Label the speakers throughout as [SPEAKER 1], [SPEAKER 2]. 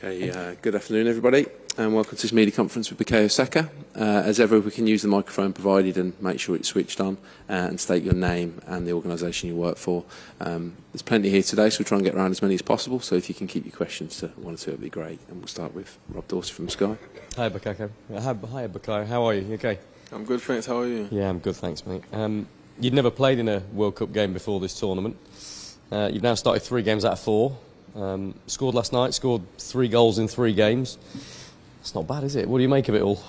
[SPEAKER 1] Okay, good afternoon everybody and welcome to this media conference with Bukayo Saka. As ever, we can use the microphone provided and make sure it's switched on and state your name and the organisation you work for. There's plenty here today, so we'll try and get around as many as possible, so if you can keep your questions to one or two, it'd be great. And we'll start with Rob Dorsey from Sky.
[SPEAKER 2] Hi Bukayo. Hi Bukayo, how are you? You okay?
[SPEAKER 3] I'm good, thanks. How are you?
[SPEAKER 2] Yeah, I'm good, thanks mate. You'd never played in a World Cup game before this tournament. You've now started 3 games out of 4. Scored last night, scored 3 goals in 3 games. It's not bad, is it? What do you make of it all?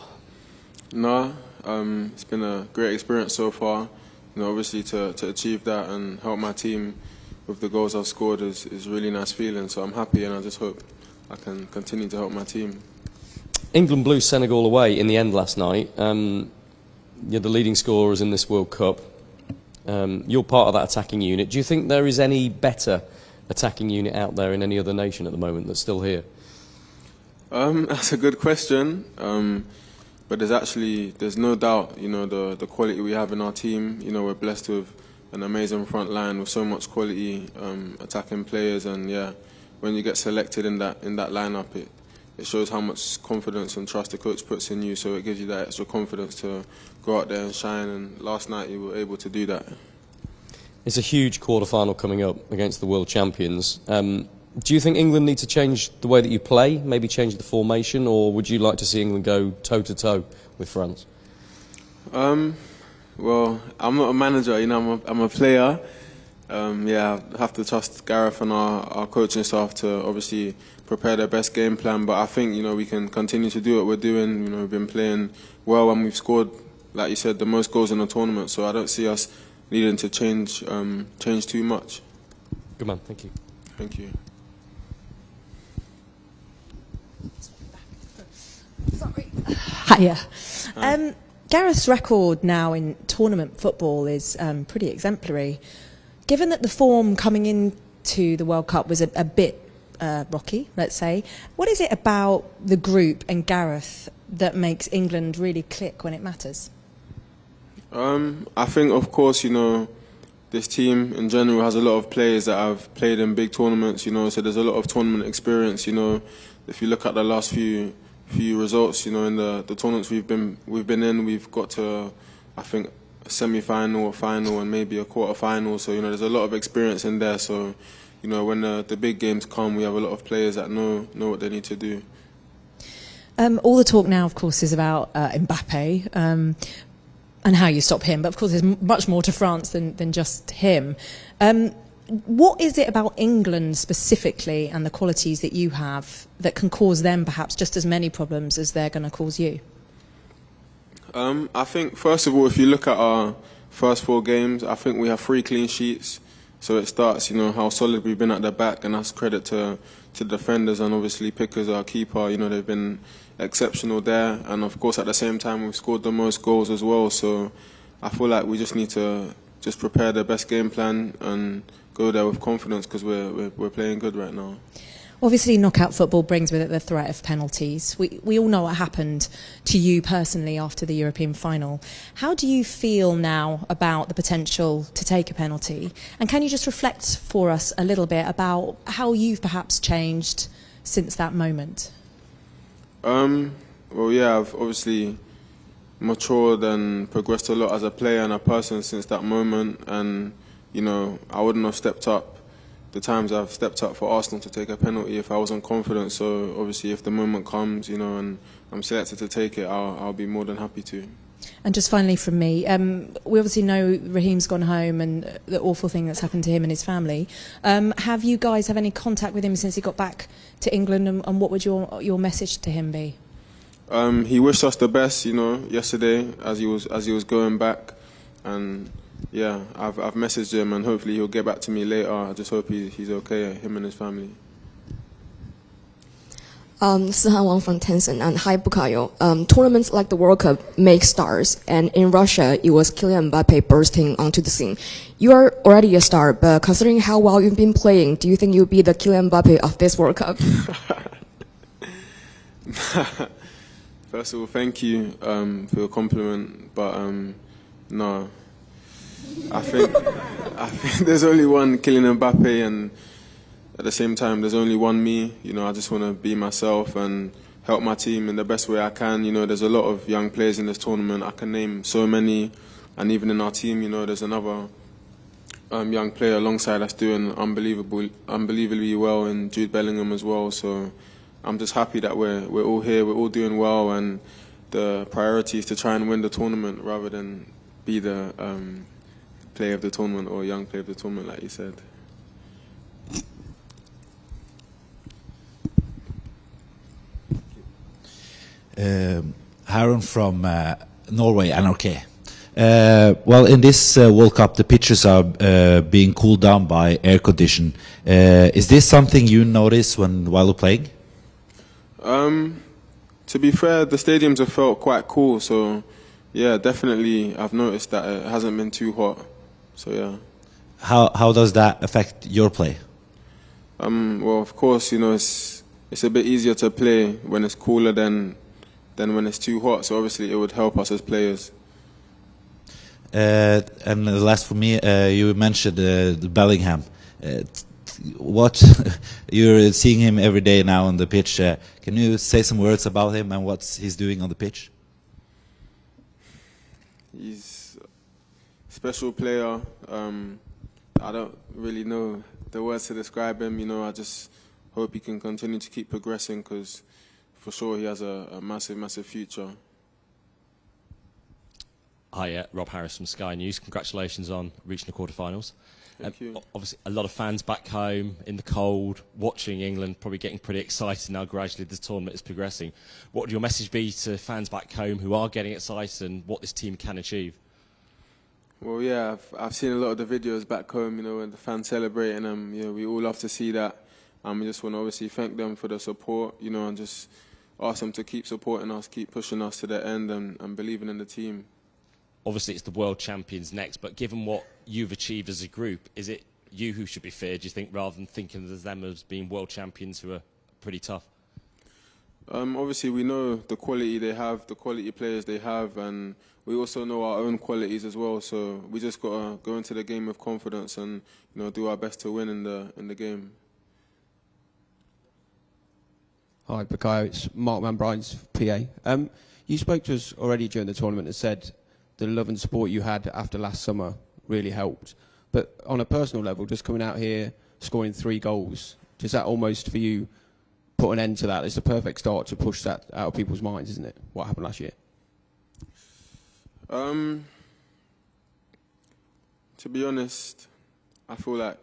[SPEAKER 3] No, it's been a great experience so far. You know, obviously to achieve that and help my team with the goals I've scored is a really nice feeling. So I'm happy, and I just hope I can continue to help my team.
[SPEAKER 2] England blew Senegal away in the end last night. You're the leading scorers in this World Cup. You're part of that attacking unit. Do you think there is any better attacking unit out there in any other nation at the moment that's still here?
[SPEAKER 3] That's a good question. But there's no doubt, you know, the quality we have in our team. You know, we're blessed with an amazing front line with so much quality attacking players, and yeah, when you get selected in that lineup, it shows how much confidence and trust the coach puts in you. So it gives you that extra confidence to go out there and shine. And last night you were able to do that.
[SPEAKER 2] It's a huge quarter-final coming up against the world champions. Do you think England need to change the way that you play, maybe change the formation, or would you like to see England go toe-to-toe with France?
[SPEAKER 3] Well, I'm not a manager, you know, I'm a player. Yeah, I have to trust Gareth and our coaching staff to obviously prepare their best game plan, but I think, you know, we can continue to do what we're doing. You know, we've been playing well and we've scored, like you said, the most goals in the tournament, so I don't see us needing to change too much.
[SPEAKER 2] Good man, thank you.
[SPEAKER 3] Thank you.
[SPEAKER 4] Sorry. Hiya. Gareth's record now in tournament football is pretty exemplary. Given that the form coming into the World Cup was a bit rocky, let's say, what is it about the group and Gareth that makes England really click when it matters?
[SPEAKER 3] I think, of course, you know, this team in general has a lot of players that have played in big tournaments, you know, so there's a lot of tournament experience, you know. If you look at the last few results, you know, in the tournaments we've been in, we've got to, I think, a semi-final, a final, and maybe a quarter-final. So, you know, there's a lot of experience in there. So, you know, when the big games come, we have a lot of players that know what they need to do.
[SPEAKER 4] All the talk now, of course, is about Mbappe and how you stop him. But, of course, there's much more to France than just him. What is it about England specifically and the qualities that you have that can cause them perhaps just as many problems as they're going to cause you?
[SPEAKER 3] I think, first of all, if you look at our first 4 games, I think we have 3 clean sheets. So it starts, you know, how solid we've been at the back, and that's credit to the defenders and obviously Pickers, our keeper. You know, they've been exceptional there. And, of course, at the same time, we've scored the most goals as well. So I feel like we just need to just prepare the best game plan and go there with confidence because we're playing good right now.
[SPEAKER 4] Obviously, knockout football brings with it the threat of penalties. We all know what happened to you personally after the European final. How do you feel now about the potential to take a penalty? And can you just reflect for us a little bit about how you've perhaps changed since that moment?
[SPEAKER 3] Well, yeah, I've obviously matured and progressed a lot as a player and a person since that moment. And, you know, I wouldn't have stepped up the times I've stepped up for Arsenal to take a penalty if I wasn't confident. So obviously if the moment comes, you know, and I'm selected to take it, I'll be more than happy to.
[SPEAKER 4] And just finally from me, we obviously know Raheem's gone home and the awful thing that's happened to him and his family. Have you guys have any contact with him since he got back to England, and what would your message to him be?
[SPEAKER 3] He wished us the best, you know, yesterday as he was going back, and yeah, I've messaged him and hopefully he'll get back to me later. I just hope he's okay, him and his family.
[SPEAKER 5] Sihan Wang from Tencent, and hi Bukayo. Tournaments like the World Cup make stars, and in Russia it was Kylian Mbappe bursting onto the scene. You are already a star, but considering how well you've been playing, do you think you'll be the Kylian Mbappe of this World Cup?
[SPEAKER 3] First of all, thank you for your compliment, but no. I think there's only one Kylian Mbappe, and at the same time, there's only one me. You know, I just want to be myself and help my team in the best way I can. You know, there's a lot of young players in this tournament. I can name so many, and even in our team, you know, there's another young player alongside us doing unbelievably well, and Jude Bellingham as well. So I'm just happy that we're all here, we're all doing well, and the priority is to try and win the tournament rather than be the player of the tournament or young player of the tournament, like you said.
[SPEAKER 6] Haron from Norway, NRK. Well, in this World Cup, the pitches are being cooled down by air condition. Is this something you notice while you're playing?
[SPEAKER 3] To be fair, the stadiums have felt quite cool, so yeah, definitely I've noticed that it hasn't been too hot. So yeah.
[SPEAKER 6] How does that affect your play?
[SPEAKER 3] Well, of course, you know, it's a bit easier to play when it's cooler than when it's too hot. So obviously, it would help us as players.
[SPEAKER 6] And the last for me, you mentioned the Bellingham. What you're seeing him every day now on the pitch. Can you say some words about him and what he's doing on the pitch?
[SPEAKER 3] He's a special player. I don't really know the words to describe him. You know, I just hope he can continue to keep progressing, because for sure he has a massive, massive future.
[SPEAKER 7] Hi, Rob Harris from Sky News. Congratulations on reaching the quarterfinals.
[SPEAKER 3] Thank you.
[SPEAKER 7] Obviously, a lot of fans back home in the cold, watching England, probably getting pretty excited now gradually the tournament is progressing. What would your message be to fans back home who are getting excited and what this team can achieve?
[SPEAKER 3] Well, yeah, I've seen a lot of the videos back home, you know, and the fans celebrating them. You know, we all love to see that. We just want to obviously thank them for the support, you know, and just ask them to keep supporting us, keep pushing us to the end, and believing in the team.
[SPEAKER 7] Obviously, it's the world champions next, but given what you've achieved as a group, is it you who should be feared, do you think, rather than thinking of them as being world champions who are pretty tough?
[SPEAKER 3] Obviously, we know the quality they have, the quality players they have, and we also know our own qualities as well. So we just got to go into the game with confidence and, you know, do our best to win in the game.
[SPEAKER 8] Hi, Bukayo. It's Mark Manbrine's PA. You spoke to us already during the tournament and said the love and support you had after last summer really helped. But on a personal level, just coming out here, scoring 3 goals, does that almost for you put an end to that? It's the perfect start to push that out of people's minds, isn't it? What happened last year?
[SPEAKER 3] To be honest, I feel like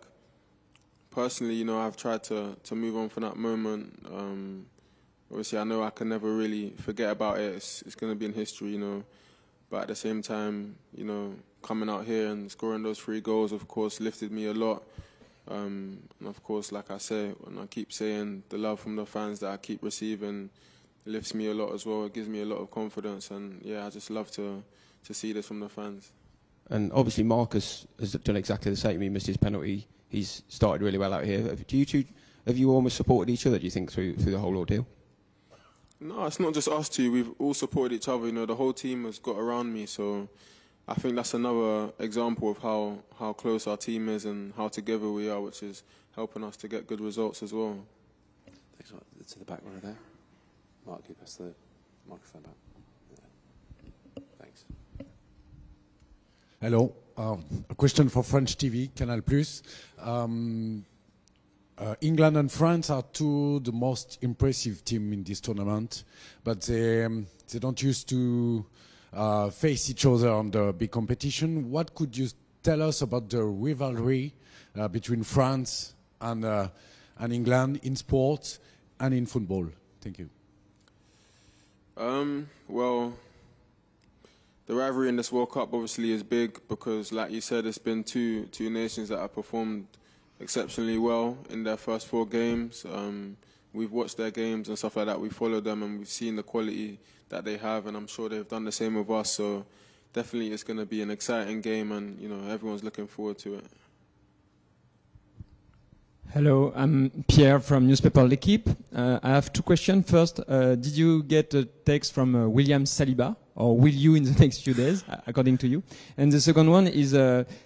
[SPEAKER 3] personally, you know, I've tried to move on from that moment. Obviously, I know I can never really forget about it. It's going to be in history, you know. But at the same time, you know, coming out here and scoring those 3 goals, of course, lifted me a lot. And of course, like I say, and I keep saying, the love from the fans that I keep receiving lifts me a lot as well. It gives me a lot of confidence, and yeah, I just love to see this from the fans.
[SPEAKER 8] And obviously, Marcus has done exactly the same. He missed his penalty. He's started really well out here. Have you almost supported each other, do you think, through the whole ordeal?
[SPEAKER 3] No, it's not just us two. We've all supported each other. You know, the whole team has got around me. So I think that's another example of how close our team is and how together we are, which is helping us to get good results as well.
[SPEAKER 1] Thanks. To the back row there. Mark, give us the microphone back. Yeah. Thanks.
[SPEAKER 9] Hello. A question for French TV, Canal+. England and France are the most impressive team in this tournament, but they don't used to face each other on the big competition. What could you tell us about the rivalry between France and England in sports and in football? Thank you.
[SPEAKER 3] Well, the rivalry in this World Cup obviously is big because, like you said, it's been two nations that have performed exceptionally well in their first 4 games. We've watched their games and stuff like that. We followed them and we've seen the quality that they have, and I'm sure they've done the same with us. So definitely it's going to be an exciting game, and you know, everyone's looking forward to it.
[SPEAKER 10] Hello, I'm Pierre from newspaper L'Equipe. I have two questions. First, did you get a text from William Saliba, or will you in the next few days, according to you? And the second one is,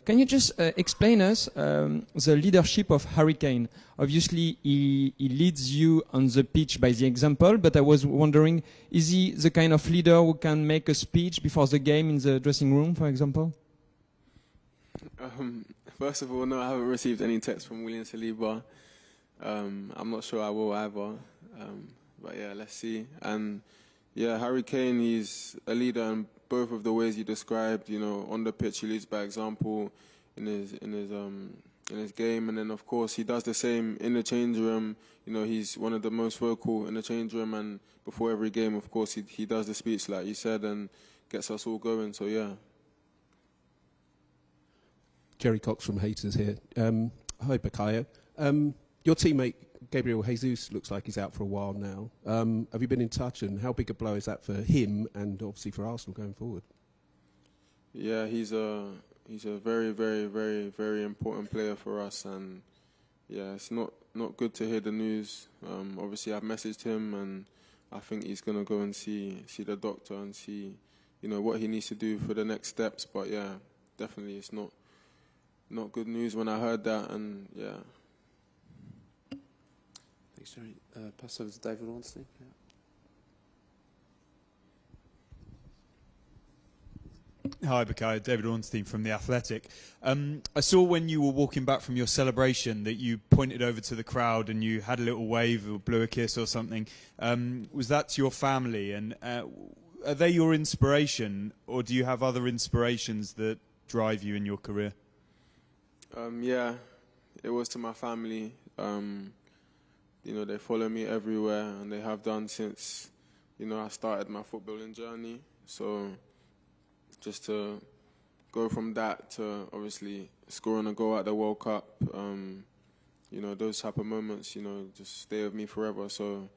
[SPEAKER 10] can you just explain us the leadership of Harry Kane? Obviously, he leads you on the pitch by the example, but I was wondering, is he the kind of leader who can make a speech before the game in the dressing room, for example?
[SPEAKER 3] First of all, no, I haven't received any text from William Saliba. I'm not sure I will either. But yeah, let's see. And yeah, Harry Kane, he's a leader in both of the ways you described. You know, on the pitch he leads by example in his game, and then of course he does the same in the change room. You know, he's one of the most vocal in the change room, and before every game, of course, he does the speech like you said and gets us all going. So yeah.
[SPEAKER 11] Jerry Cox from Haters here. Hi, Bukayo. Your teammate Gabriel Jesus looks like he's out for a while now. Have you been in touch, and how big a blow is that for him and obviously for Arsenal going forward?
[SPEAKER 3] Yeah, he's a very, very, very, very important player for us, and yeah, it's not good to hear the news. Obviously, I've messaged him, and I think he's gonna go and see the doctor and see, you know, what he needs to do for the next steps. But yeah, definitely, it's not good news when I heard that, and yeah.
[SPEAKER 1] Thanks, Jerry. Pass over to David Ornstein. Yeah.
[SPEAKER 12] Hi, Bukayo. David Ornstein from The Athletic. I saw when you were walking back from your celebration that you pointed over to the crowd and you had a little wave or blew a kiss or something. Was that to your family? And are they your inspiration, or do you have other inspirations that drive you in your career?
[SPEAKER 3] Yeah, it was to my family. You know, they follow me everywhere, and they have done since, you know, I started my footballing journey. So just to go from that to obviously scoring a goal at the World Cup, you know, those type of moments, you know, just stay with me forever. So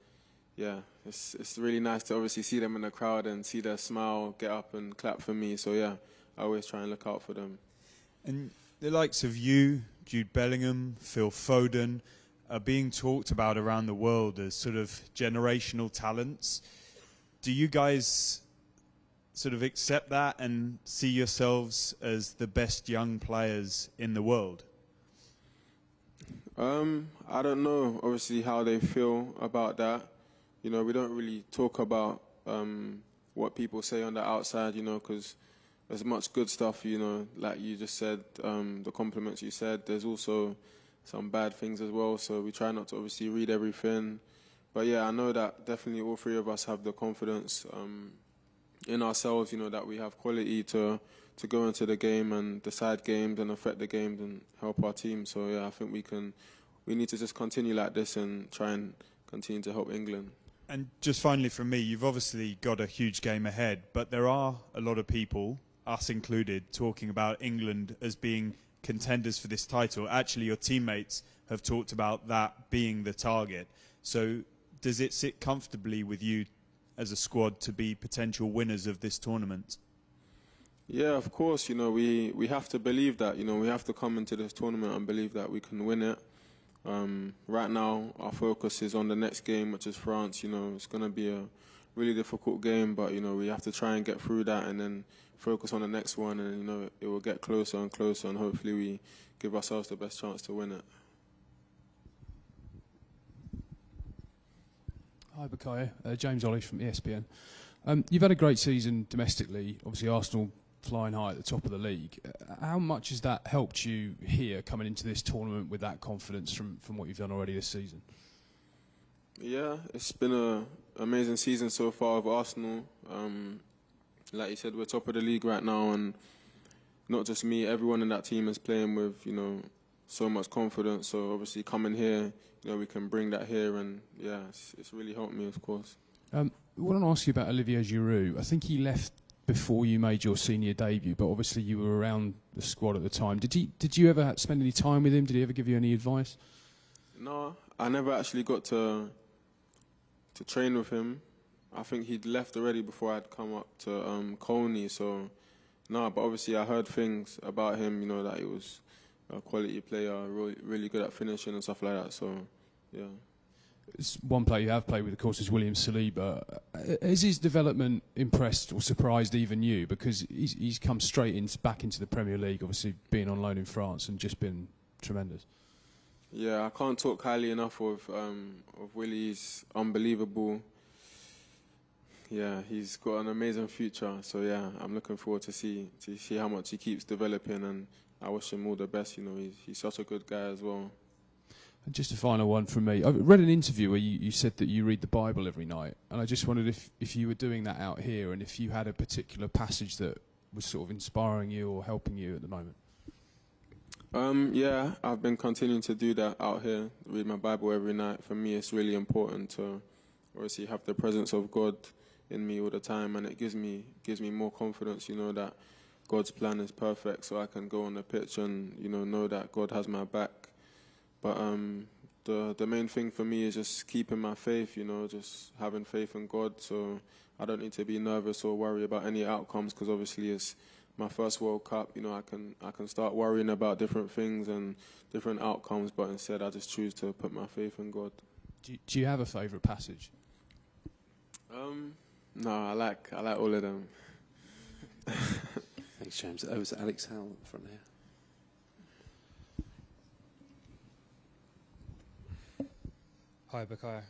[SPEAKER 3] yeah, it's really nice to obviously see them in the crowd and see their smile, get up and clap for me. So yeah, I always try and look out for them.
[SPEAKER 12] And the likes of you, Jude Bellingham, Phil Foden, are being talked about around the world as sort of generational talents. Do you guys sort of accept that and see yourselves as the best young players in the world?
[SPEAKER 3] I don't know, obviously, how they feel about that. You know, we don't really talk about what people say on the outside, you know, because there's much good stuff, you know, like you just said, the compliments you said. There's also some bad things as well, so we try not to obviously read everything. But yeah, I know that definitely all three of us have the confidence in ourselves, you know, that we have quality to go into the game and decide games and affect the games and help our team. So yeah, I think we need to just continue like this and try and continue to help England.
[SPEAKER 12] And just finally from me, you've obviously got a huge game ahead, but there are a lot of people, us included, talking about England as being contenders for this title. Actually, your teammates have talked about that being the target. So does it sit comfortably with you as a squad to be potential winners of this tournament?
[SPEAKER 3] Yeah, of course, you know, we have to believe that, you know, we have to come into this tournament and believe that we can win it. Right now, our focus is on the next game, which is France. You know, it's going to be a really difficult game, but, you know, we have to try and get through that and then focus on the next one, and, you know, it will get closer and closer, and hopefully we give ourselves the best chance to win it.
[SPEAKER 13] Hi, Bukayo. James Ollie from ESPN. You've had a great season domestically. Obviously, Arsenal flying high at the top of the league. How much has that helped you here coming into this tournament with that confidence from what you've done already this season?
[SPEAKER 3] Yeah, it's been an amazing season so far of Arsenal. Like you said, we're top of the league right now, and not just me, everyone in that team is playing with, you know, so much confidence. So obviously coming here, you know, we can bring that here, and yeah, it's really helped me, of course.
[SPEAKER 13] I want to ask you about Olivier Giroud. I think he left before you made your senior debut, but obviously you were around the squad at the time. Did you ever spend any time with him? Did he ever give you any advice?
[SPEAKER 3] No, I never actually got to train with him. I think he'd left already before I'd come up to Colney, so no, but obviously I heard things about him, you know, that he was a quality player, really good at finishing and stuff like that. So, yeah.
[SPEAKER 13] One player you have played with, of course, is William Saliba. Has his development impressed or surprised even you? Because he's come straight back into the Premier League, obviously being on loan in France, and just been tremendous.
[SPEAKER 3] Yeah, I can't talk highly enough of Willie. He's unbelievable. Yeah, he's got an amazing future. So yeah, I'm looking forward to see how much he keeps developing, and I wish him all the best. You know, he's such a good guy as well.
[SPEAKER 13] And just a final one from me. I read an interview where you said that you read the Bible every night, and I just wondered if you were doing that out here, and if you had a particular passage that was sort of inspiring you or helping you at the moment.
[SPEAKER 3] Yeah, I've been continuing to do that out here, read my Bible every night. For me, it's really important to obviously have the presence of God in me all the time, and it gives me more confidence, you know, that God's plan is perfect, so I can go on the pitch and, you know that God has my back. But the main thing for me is just keeping my faith, you know, just having faith in God, so I don't need to be nervous or worry about any outcomes, because obviously it's my first World Cup. You know, I can start worrying about different things and different outcomes, but instead I just choose to put my faith in God.
[SPEAKER 13] Do you have a favourite passage?
[SPEAKER 3] No, I like all of them.
[SPEAKER 1] Thanks, James. Over to Alex Howell at the front here.
[SPEAKER 14] Hi, Bukayo.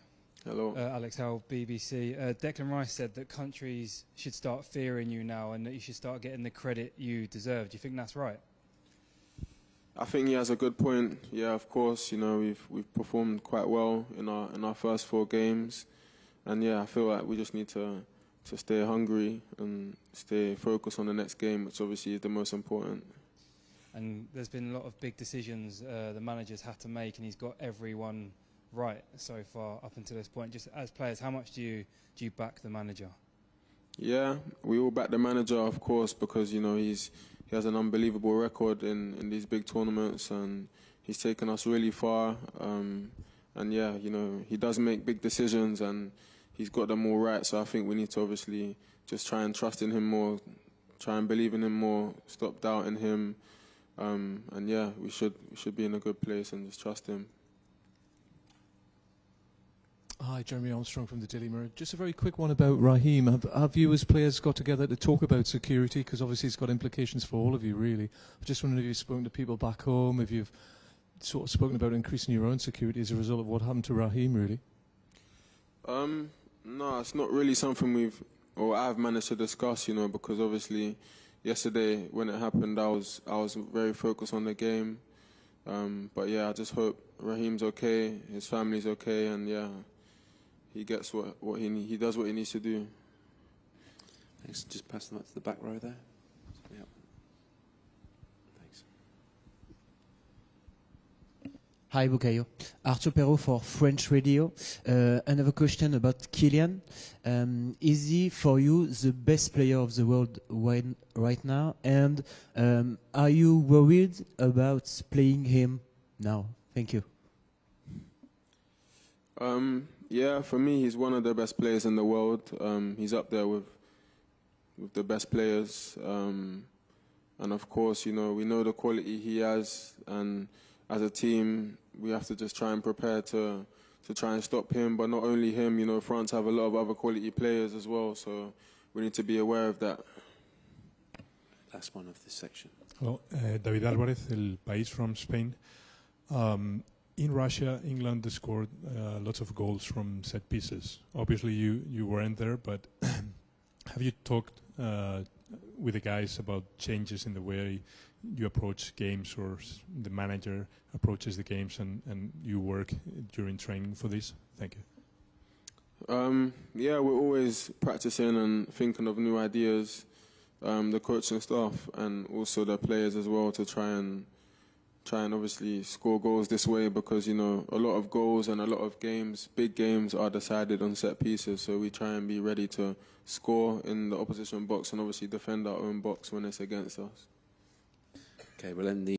[SPEAKER 3] Hello.
[SPEAKER 14] Alex Howell, BBC. Declan Rice said that countries should start fearing you now and that you should start getting the credit you deserve. Do you think that's right?
[SPEAKER 3] I think he has a good point. Yeah, of course. You know, we've performed quite well in our first 4 games, and yeah, I feel like we just need to stay hungry and stay focused on the next game, which obviously is the most important. And
[SPEAKER 14] there's been a lot of big decisions the manager's had to make, and he's got everyone right so far up until this point. Just as players, how much do you back the manager? Yeah, we all back the manager, of course, because you know he has an unbelievable record in these big tournaments, and he's taken us really far. And yeah, you know, he does make big decisions, and he's got them all right. So I think we need to obviously just try and trust in him more, try and believe in him more, stop doubting him, and yeah, we should be in a good place and just trust him.
[SPEAKER 15] Hi, Jeremy Armstrong from the Daily Mirror. Just a very quick one about Raheem. Have you as players got together to talk about security? Because obviously it's got implications for all of you, really. I just wondering if you've spoken to people back home, if you've sort of spoken about increasing your own security as a result of what happened to Raheem, really.
[SPEAKER 3] No, it's not really something I've managed to discuss, you know, because obviously yesterday when it happened, I was very focused on the game. But yeah, I just hope Raheem's okay, his family's okay, and yeah, he gets what he does what he needs to do.
[SPEAKER 1] Thanks. Just pass them up to the back row there. Yep. Thanks.
[SPEAKER 16] Hi, Bukayo. Arthur Perrault for French Radio. Another question about Kylian. Is he, for you, the best player of the world right now? And are you worried about playing him now? Thank you.
[SPEAKER 3] Yeah, for me, he's one of the best players in the world. He's up there with the best players. And of course, you know, we know the quality he has, and as a team, we have to just try and prepare to try and stop him. But not only him, you know, France have a lot of other quality players as well, so we need to be aware of that.
[SPEAKER 1] Last one of this section.
[SPEAKER 17] Hello, David Alvarez, El País from Spain. In Russia, England scored lots of goals from set pieces. Obviously, you weren't there, but have you talked with the guys about changes in the way you approach games, or the manager approaches the games, and you work during training for this? Thank you.
[SPEAKER 3] Yeah, we're always practicing and thinking of new ideas, the coaching staff and also the players as well, to try and obviously score goals this way, because, you know, a lot of goals and a lot of games, big games, are decided on set pieces. So we try and be ready to score in the opposition box and obviously defend our own box when it's against us.
[SPEAKER 1] Okay, we'll end the